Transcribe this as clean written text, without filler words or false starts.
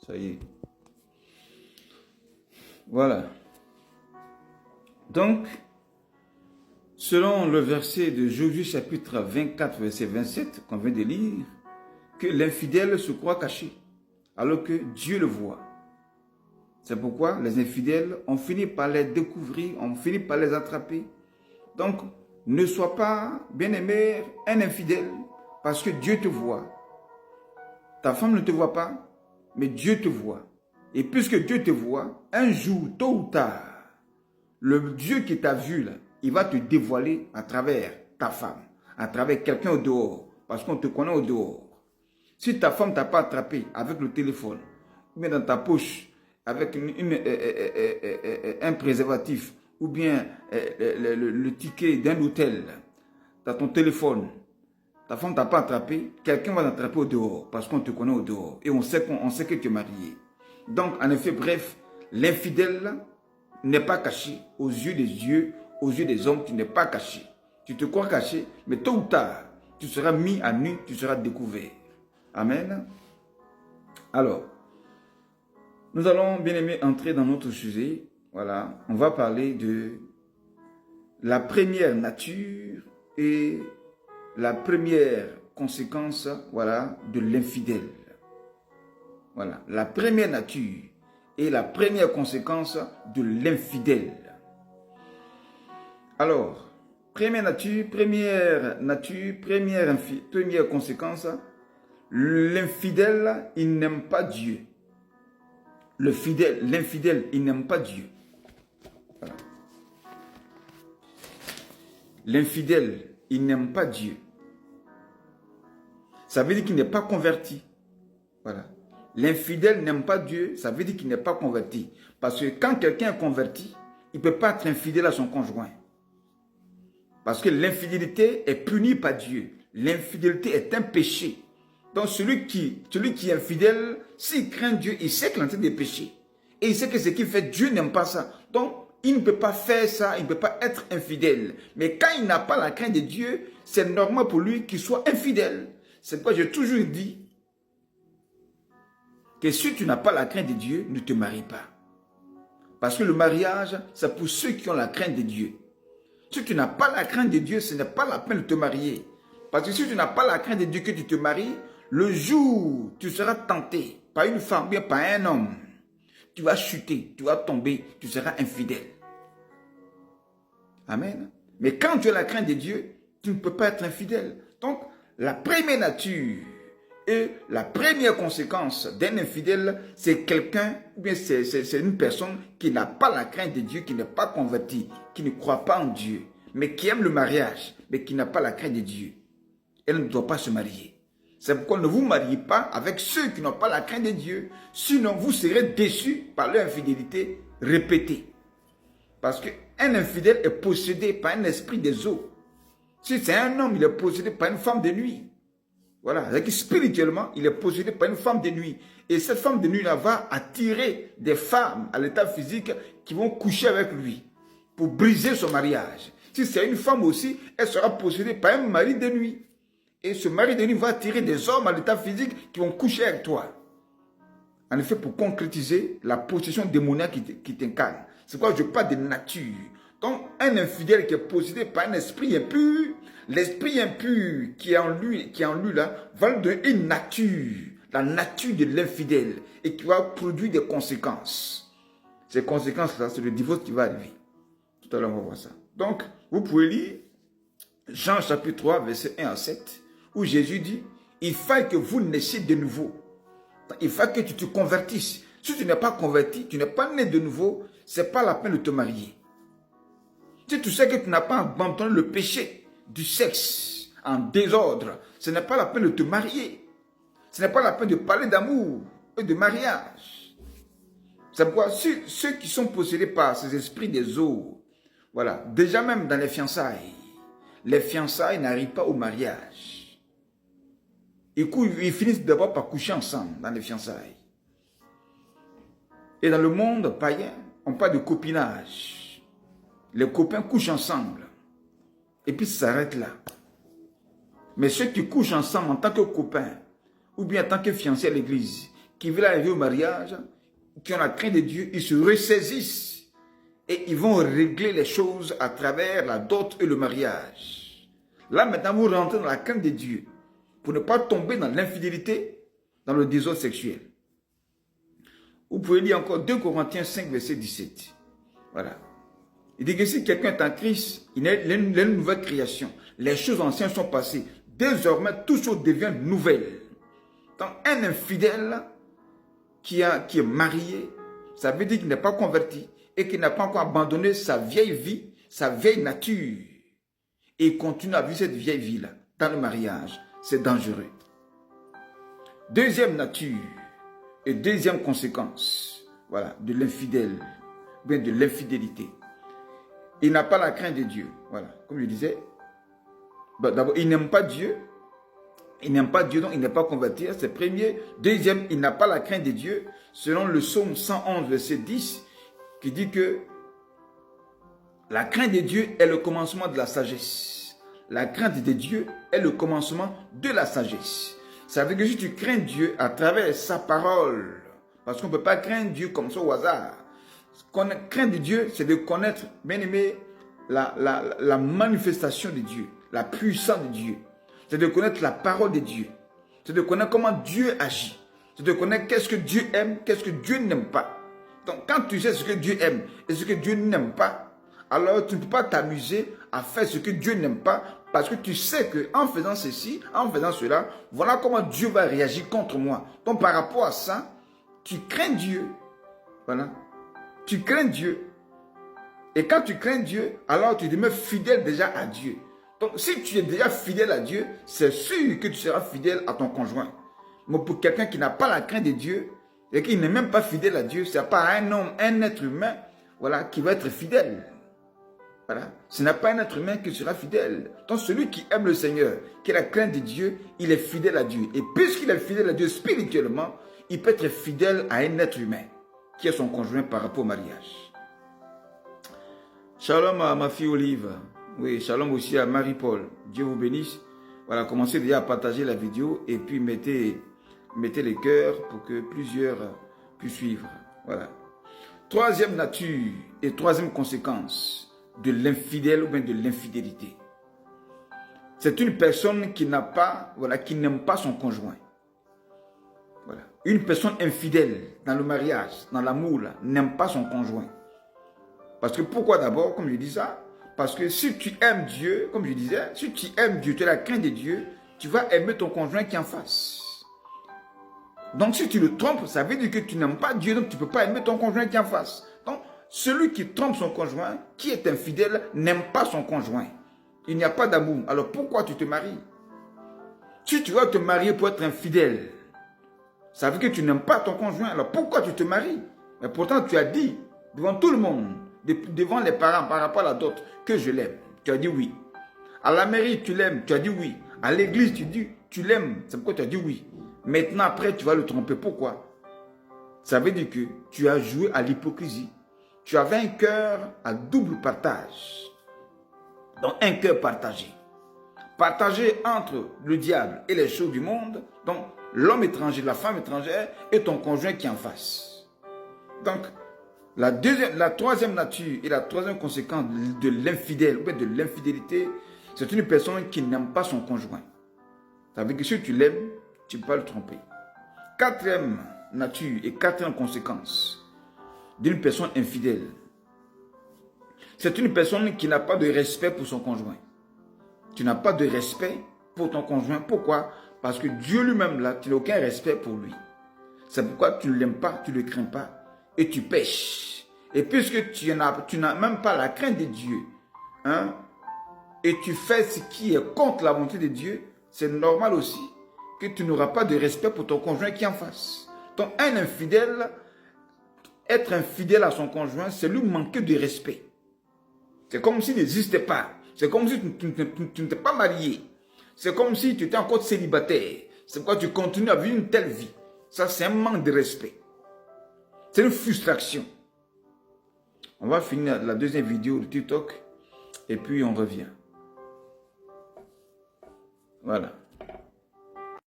Ça y est. Voilà. Donc, selon le verset de Josué chapitre 24, verset 27, qu'on vient de lire, que l'infidèle se croit caché, alors que Dieu le voit. C'est pourquoi les infidèles, on finit par les découvrir, on finit par les attraper. Donc, ne sois pas, bien-aimé, un infidèle, parce que Dieu te voit. Ta femme ne te voit pas, mais Dieu te voit. Et puisque Dieu te voit, un jour, tôt ou tard, le Dieu qui t'a vu là, il va te dévoiler à travers ta femme, à travers quelqu'un au dehors, parce qu'on te connaît au dehors. Si ta femme ne t'a pas attrapé avec le téléphone, ou bien dans ta poche, avec un préservatif, ou bien le ticket d'un hôtel, dans ton téléphone, ta femme ne t'a pas attrapé, quelqu'un va t'attraper au dehors, parce qu'on te connaît au dehors, et on sait que tu es marié. Donc, en effet, bref, l'infidèle n'est pas caché aux yeux des dieux, aux yeux des hommes, tu n'es pas caché. Tu te crois caché, mais tôt ou tard, tu seras mis à nu, tu seras découvert. Amen. Alors, nous allons, bien aimé, entrer dans notre sujet. Voilà, on va parler de la première nature et la première conséquence, voilà, de l'infidèle. Voilà, la première nature et la première conséquence de l'infidèle. Alors, première conséquence, l'infidèle, il n'aime pas Dieu. L'infidèle, il n'aime pas Dieu. Voilà. L'infidèle, il n'aime pas Dieu. Ça veut dire qu'il n'est pas converti. Voilà. L'infidèle n'aime pas Dieu, ça veut dire qu'il n'est pas converti. Parce que quand quelqu'un est converti, il ne peut pas être infidèle à son conjoint. Parce que l'infidélité est punie par Dieu. L'infidélité est un péché. Donc celui qui est infidèle, s'il craint Dieu, il sait qu'il est en train de pécher. Et il sait que ce qu'il fait, Dieu n'aime pas ça. Donc il ne peut pas faire ça, il ne peut pas être infidèle. Mais quand il n'a pas la crainte de Dieu, c'est normal pour lui qu'il soit infidèle. C'est pourquoi j'ai toujours dit que si tu n'as pas la crainte de Dieu, ne te marie pas. Parce que le mariage, c'est pour ceux qui ont la crainte de Dieu. Si tu n'as pas la crainte de Dieu, ce n'est pas la peine de te marier. Parce que si tu n'as pas la crainte de Dieu que tu te maries, le jour où tu seras tenté par une femme, bien par un homme, tu vas chuter, tu vas tomber, tu seras infidèle. Amen. Mais quand tu as la crainte de Dieu, tu ne peux pas être infidèle. Donc, la première nature et la première conséquence d'un infidèle, c'est quelqu'un, ou bien c'est une personne qui n'a pas la crainte de Dieu, qui n'est pas convertie, qui ne croit pas en Dieu, mais qui aime le mariage, mais qui n'a pas la crainte de Dieu. Elle ne doit pas se marier. C'est pourquoi ne vous mariez pas avec ceux qui n'ont pas la crainte de Dieu, sinon vous serez déçus par leur infidélité répétée. Parce qu'un infidèle est possédé par un esprit des eaux. Si c'est un homme, il est possédé par une femme de nuit. Voilà, c'est-à-dire que spirituellement, il est possédé par une femme de nuit. Et cette femme de nuit-là va attirer des femmes à l'état physique qui vont coucher avec lui pour briser son mariage. Si c'est une femme aussi, elle sera possédée par un mari de nuit. Et ce mari de nuit va attirer des hommes à l'état physique qui vont coucher avec toi. En effet, pour concrétiser la possession démoniaque qui t'incarne. C'est pourquoi je parle de nature. Donc, un infidèle qui est possédé par un esprit impur, l'esprit impur qui est en lui là, va lui donner une nature, la nature de l'infidèle, et qui va produire des conséquences. Ces conséquences-là, c'est le divorce qui va arriver. Tout à l'heure, on va voir ça. Donc, vous pouvez lire Jean chapitre 3, verset 1 à 7, où Jésus dit, il faut que vous naissiez de nouveau. Il faut que tu te convertisses. Si tu n'es pas converti, tu n'es pas né de nouveau, ce n'est pas la peine de te marier. Si tu sais que tu n'as pas abandonné le péché du sexe en désordre, ce n'est pas la peine de te marier. Ce n'est pas la peine de parler d'amour et de mariage. C'est pourquoi ceux qui sont possédés par ces esprits des eaux, voilà, déjà même dans les fiançailles n'arrivent pas au mariage. Ils finissent d'abord par coucher ensemble dans les fiançailles. Et dans le monde païen, on parle de copinage. Les copains couchent ensemble. Et puis ça s'arrête là. Mais ceux qui couchent ensemble en tant que copains, ou bien en tant que fiancés à l'église, qui veulent arriver au mariage, qui ont la crainte de Dieu, ils se ressaisissent et ils vont régler les choses à travers la dot et le mariage. Là, maintenant, vous rentrez dans la crainte de Dieu pour ne pas tomber dans l'infidélité, dans le désordre sexuel. Vous pouvez lire encore 2 Corinthiens 5, verset 17. Voilà. Il dit que si quelqu'un est en Christ, il est une nouvelle création. Les choses anciennes sont passées. Désormais, toutes choses deviennent nouvelles. Donc, un infidèle qui est marié, ça veut dire qu'il n'est pas converti et qu'il n'a pas encore abandonné sa vieille vie, sa vieille nature. Et il continue à vivre cette vieille vie-là dans le mariage. C'est dangereux. Deuxième nature et deuxième conséquence, voilà, de l'infidèle, bien de l'infidélité. Il n'a pas la crainte de Dieu. Voilà, comme je disais, d'abord, il n'aime pas Dieu. Il n'aime pas Dieu, donc il n'est pas converti. C'est premier. Deuxième, il n'a pas la crainte de Dieu. Selon le psaume 111, verset 10, qui dit que la crainte de Dieu est le commencement de la sagesse. La crainte de Dieu est le commencement de la sagesse. Ça veut dire que si tu crains Dieu à travers sa parole, parce qu'on ne peut pas craindre Dieu comme ça au hasard. Craindre Dieu, c'est de connaître, bien aimé, la manifestation de Dieu, la puissance de Dieu. C'est de connaître la parole de Dieu. C'est de connaître comment Dieu agit. C'est de connaître qu'est-ce que Dieu aime, qu'est-ce que Dieu n'aime pas. Donc, quand tu sais ce que Dieu aime et ce que Dieu n'aime pas, alors tu ne peux pas t'amuser à faire ce que Dieu n'aime pas parce que tu sais qu'en faisant ceci, en faisant cela, voilà comment Dieu va réagir contre moi. Donc, par rapport à ça, tu crains Dieu. Voilà. Tu crains Dieu. Et quand tu crains Dieu, alors tu demeures fidèle déjà à Dieu. Donc, si tu es déjà fidèle à Dieu, c'est sûr que tu seras fidèle à ton conjoint. Mais pour quelqu'un qui n'a pas la crainte de Dieu et qui n'est même pas fidèle à Dieu, ce n'est pas un homme, un être humain, voilà, qui va être fidèle. Voilà. Ce n'est pas un être humain qui sera fidèle. Donc, celui qui aime le Seigneur, qui a la crainte de Dieu, il est fidèle à Dieu. Et puisqu'il est fidèle à Dieu spirituellement, il peut être fidèle à un être humain, qui est son conjoint par rapport au mariage. Shalom à ma fille Olive. Oui, shalom aussi à Marie-Paul. Dieu vous bénisse. Voilà, commencez déjà à partager la vidéo et puis mettez les cœurs pour que plusieurs puissent suivre. Voilà. Troisième nature et troisième conséquence de l'infidèle ou bien de l'infidélité. C'est une personne qui n'a pas, voilà, qui n'aime pas son conjoint. Voilà. Une personne infidèle dans le mariage, dans l'amour, n'aime pas son conjoint. Parce que pourquoi d'abord, comme je dis ça? Parce que si tu aimes Dieu, comme je disais, si tu aimes Dieu, tu as la crainte de Dieu, tu vas aimer ton conjoint qui est en face. Donc si tu le trompes, ça veut dire que tu n'aimes pas Dieu, donc tu ne peux pas aimer ton conjoint qui est en face. Donc celui qui trompe son conjoint, qui est infidèle, n'aime pas son conjoint. Il n'y a pas d'amour. Alors pourquoi tu te maries? Si tu vas te marier pour être infidèle, ça veut dire que tu n'aimes pas ton conjoint. Alors pourquoi tu te maries? Mais pourtant tu as dit devant tout le monde, devant les parents par rapport à la dot, que je l'aime. Tu as dit oui. À la mairie, tu l'aimes. Tu as dit oui. À l'église, tu dis tu l'aimes. C'est pourquoi tu as dit oui. Maintenant, après, tu vas le tromper. Pourquoi? Ça veut dire que tu as joué à l'hypocrisie. Tu avais un cœur à double partage. Donc, un cœur partagé. Partagé entre le diable et les choses du monde. Donc, l'homme étranger, la femme étrangère et ton conjoint qui est en face. Donc, la troisième nature et la troisième conséquence de l'infidèle ou de l'infidélité, c'est une personne qui n'aime pas son conjoint. Ça veut dire que si tu l'aimes, tu ne peux pas le tromper. Quatrième nature et quatrième conséquence d'une personne infidèle, c'est une personne qui n'a pas de respect pour son conjoint. Tu n'as pas de respect pour ton conjoint. Pourquoi? Parce que Dieu lui-même, là, tu n'as aucun respect pour lui. C'est pourquoi tu ne l'aimes pas, tu ne le crains pas et tu pêches. Et puisque tu n'as même pas la crainte de Dieu, hein, et tu fais ce qui est contre la volonté de Dieu, c'est normal aussi que tu n'auras pas de respect pour ton conjoint qui est en face. Donc un infidèle, être infidèle à son conjoint, c'est lui manquer de respect. C'est comme s'il n'existait pas. C'est comme si tu n'étais pas marié. C'est comme si tu étais encore célibataire. C'est pourquoi tu continues à vivre une telle vie. Ça, c'est un manque de respect. C'est une frustration. On va finir la deuxième vidéo de TikTok et puis on revient. Voilà.